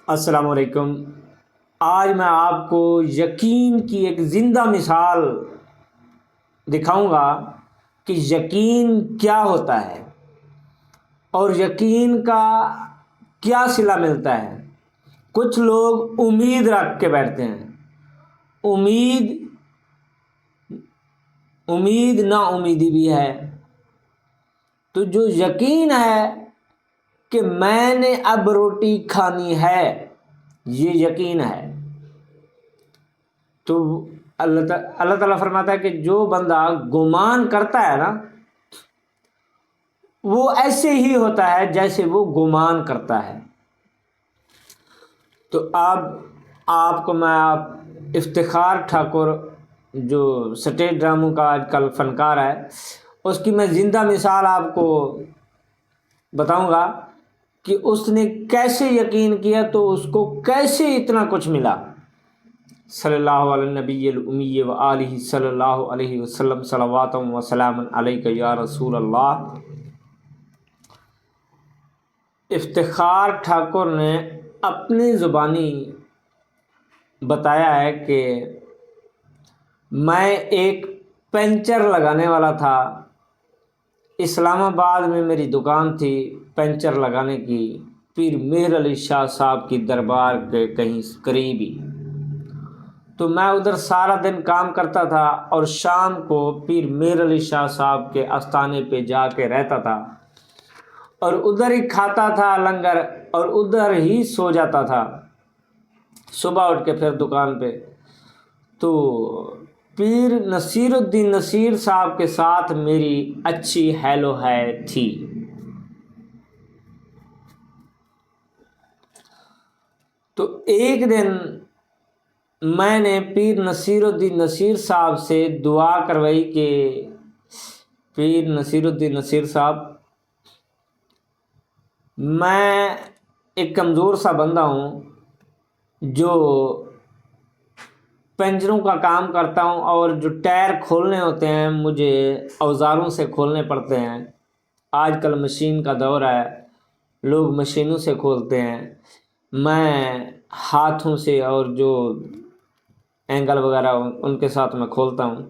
السلام علیکم۔ آج میں آپ کو یقین کی ایک زندہ مثال دکھاؤں گا کہ یقین کیا ہوتا ہے اور یقین کا کیا صلہ ملتا ہے۔ کچھ لوگ امید رکھ کے بیٹھتے ہیں، امید نا امیدی بھی ہے۔ تو جو یقین ہے کہ میں نے اب روٹی کھانی ہے، یہ یقین ہے۔ تو اللہ تعالیٰ فرماتا ہے کہ جو بندہ گمان کرتا ہے نا، وہ ایسے ہی ہوتا ہے جیسے وہ گمان کرتا ہے۔ تو اب آپ کو میں افتخار ٹھاکر جو سٹیج ڈراموں کا آج کل فنکار ہے، اس کی میں زندہ مثال آپ کو بتاؤں گا کہ اس نے کیسے یقین کیا تو اس کو کیسے اتنا کچھ ملا۔ صلی اللہ علیہ نبی الامی و آلہ صلی اللہ علیہ وسلم صلوات و سلام علیک یا رسول اللہ۔ افتخار ٹھاکر نے اپنی زبانی بتایا ہے کہ میں ایک پنچر لگانے والا تھا، اسلام آباد میں میری دکان تھی پنچر لگانے کی، پیر مہر علی شاہ صاحب کی دربار کے کہیں قریب ہی۔ تو میں ادھر سارا دن کام کرتا تھا اور شام کو پیر مہر علی شاہ صاحب کے آستانے پہ جا کے رہتا تھا اور ادھر ہی کھاتا تھا لنگر اور ادھر ہی سو جاتا تھا، صبح اٹھ کے پھر دکان پہ۔ تو پیر نصیر الدین نصیر صاحب کے ساتھ میری اچھی ہیلو ہے تھی۔ تو ایک دن میں نے پیر نصیر الدین نصیر صاحب سے دعا کروائی کہ پیر نصیر الدین نصیر صاحب، میں ایک کمزور سا بندہ ہوں جو پنجروں کا کام کرتا ہوں اور جو ٹائر کھولنے ہوتے ہیں مجھے اوزاروں سے کھولنے پڑتے ہیں۔ آج کل مشین کا دور ہے، لوگ مشینوں سے کھولتے ہیں، میں ہاتھوں سے اور جو اینگل وغیرہ ان کے ساتھ میں کھولتا ہوں،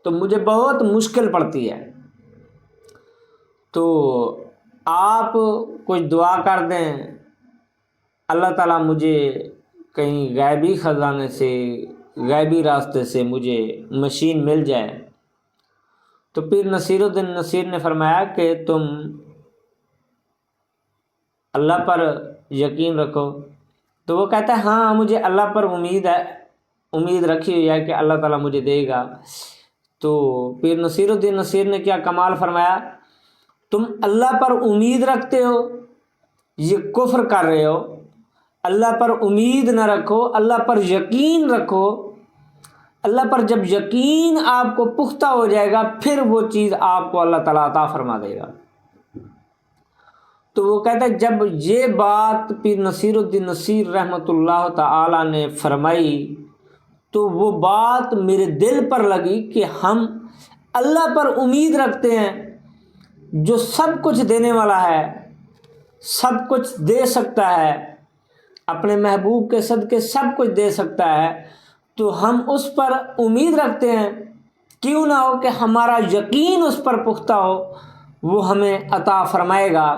تو مجھے بہت مشکل پڑتی ہے۔ تو آپ کچھ دعا کر دیں، اللہ تعالیٰ مجھے کہیں غیبی خزانے سے، غیبی راستے سے مجھے مشین مل جائے۔ تو پیر نصیر الدین نصیر نے فرمایا کہ تم اللہ پر یقین رکھو۔ تو وہ کہتا ہے ہاں مجھے اللہ پر امید ہے، امید رکھی ہوئی ہے کہ اللہ تعالیٰ مجھے دے گا۔ تو پیر نصیر الدین نصیر نے کیا کمال فرمایا، تم اللہ پر امید رکھتے ہو، یہ کفر کر رہے ہو۔ اللہ پر امید نہ رکھو، اللہ پر یقین رکھو۔ اللہ پر جب یقین آپ کو پختہ ہو جائے گا پھر وہ چیز آپ کو اللہ تعالیٰ عطا فرما دے گا۔ تو وہ کہتا ہے جب یہ بات پیر نصیر الدین نصیر رحمۃ اللہ تعالیٰ نے فرمائی تو وہ بات میرے دل پر لگی کہ ہم اللہ پر امید رکھتے ہیں جو سب کچھ دینے والا ہے، سب کچھ دے سکتا ہے، اپنے محبوب کے صدقے سب کچھ دے سکتا ہے، تو ہم اس پر امید رکھتے ہیں، کیوں نہ ہو کہ ہمارا یقین اس پر پختہ ہو، وہ ہمیں عطا فرمائے گا۔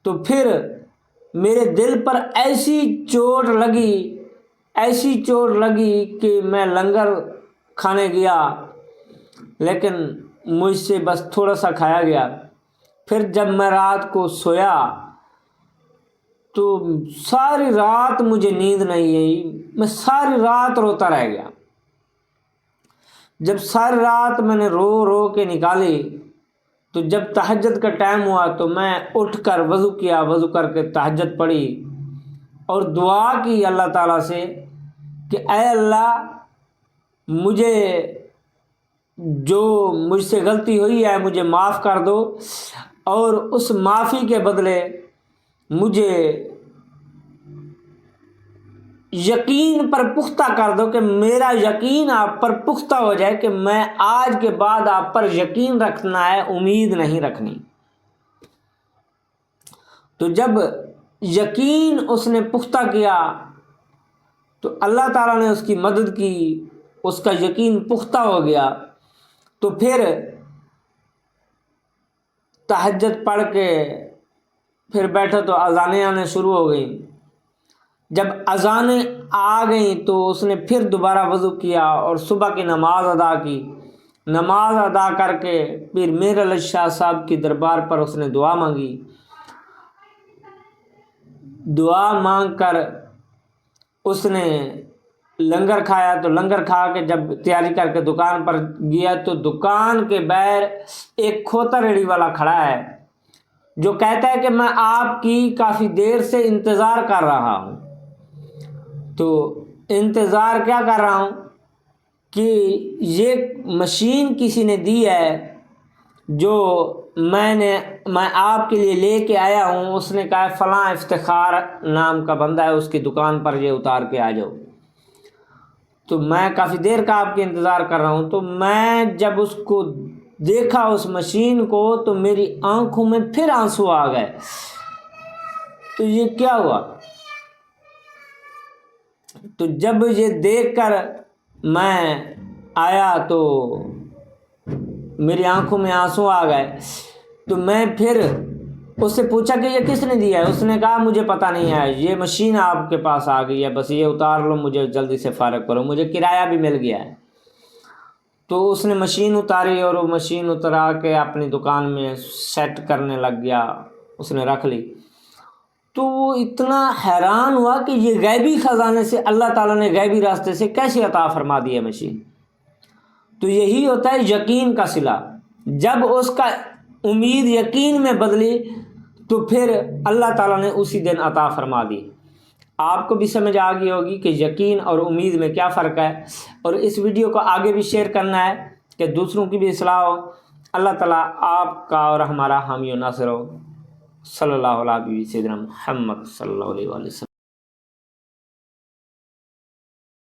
تو پھر میرے دل پر ایسی چوٹ لگی کہ میں لنگر کھانے گیا لیکن مجھ سے بس تھوڑا سا کھایا گیا۔ پھر جب میں رات کو سویا تو ساری رات مجھے نیند نہیں آئی، میں ساری رات روتا رہ گیا۔ جب ساری رات میں نے رو کے نکالی تو جب تہجد کا ٹائم ہوا تو میں اٹھ کر وضو کیا، وضو کر کے تہجد پڑھی اور دعا کی اللہ تعالیٰ سے کہ اے اللہ، مجھے جو مجھ سے غلطی ہوئی ہے مجھے معاف کر دو، اور اس معافی کے بدلے مجھے یقین پر پختہ کر دو، کہ میرا یقین آپ پر پختہ ہو جائے کہ میں آج کے بعد آپ پر یقین رکھنا ہے، امید نہیں رکھنی۔ تو جب یقین اس نے پختہ کیا تو اللہ تعالیٰ نے اس کی مدد کی، اس کا یقین پختہ ہو گیا، تو پھر تہجد پڑھ کے پھر بیٹھا تو اذانیں آنے شروع ہو گئیں۔ جب اذانیں آ گئیں تو اس نے پھر دوبارہ وضو کیا اور صبح کی نماز ادا کی۔ نماز ادا کر کے پھر میر علی شاہ صاحب کی دربار پر اس نے دعا مانگی۔ دعا مانگ کر اس نے لنگر کھایا، تو لنگر کھا کے جب تیاری کر کے دکان پر گیا تو دکان کے باہر ایک کھوتا ریڑھی والا کھڑا ہے جو کہتا ہے کہ میں آپ کی کافی دیر سے انتظار کر رہا ہوں۔ تو انتظار کیا کر رہا ہوں کہ یہ مشین کسی نے دی ہے جو میں آپ کے لیے لے کے آیا ہوں، اس نے کہا فلاں افتخار نام کا بندہ ہے، اس کی دکان پر یہ اتار کے آ جاؤ۔ تو میں کافی دیر کا آپ کے انتظار کر رہا ہوں۔ تو میں جب اس کو دیکھا اس مشین کو تو میری آنکھوں میں پھر آنسو آ گئے۔ تو یہ کیا ہوا؟ تو جب یہ دیکھ کر میں آیا تو میری آنکھوں میں آنسو آ گئے۔ تو میں پھر اس سے پوچھا کہ یہ کس نے دیا ہے؟ اس نے کہا مجھے پتہ نہیں ہے، یہ مشین آپ کے پاس آ گئی ہے، بس یہ اتار لو، مجھے جلدی سے فارغ کرو، مجھے کرایہ بھی مل گیا ہے۔ تو اس نے مشین اتاری اور وہ مشین اترا کے اپنی دکان میں سیٹ کرنے لگ گیا، اس نے رکھ لی۔ تو وہ اتنا حیران ہوا کہ یہ غیبی خزانے سے اللہ تعالیٰ نے غیبی راستے سے کیسے عطا فرما دی ہے مشین۔ تو یہی ہوتا ہے یقین کا صلہ۔ جب اس کا امید یقین میں بدلی تو پھر اللہ تعالیٰ نے اسی دن عطا فرما دی۔ آپ کو بھی سمجھ آ گئی ہوگی کہ یقین اور امید میں کیا فرق ہے، اور اس ویڈیو کو آگے بھی شیئر کرنا ہے کہ دوسروں کی بھی اصلاح ہو۔ اللہ تعالیٰ آپ کا اور ہمارا حامی و ناصر ہو۔ صلی اللہ علیہ سیدنا محمد صلی اللہ علیہ وسلم۔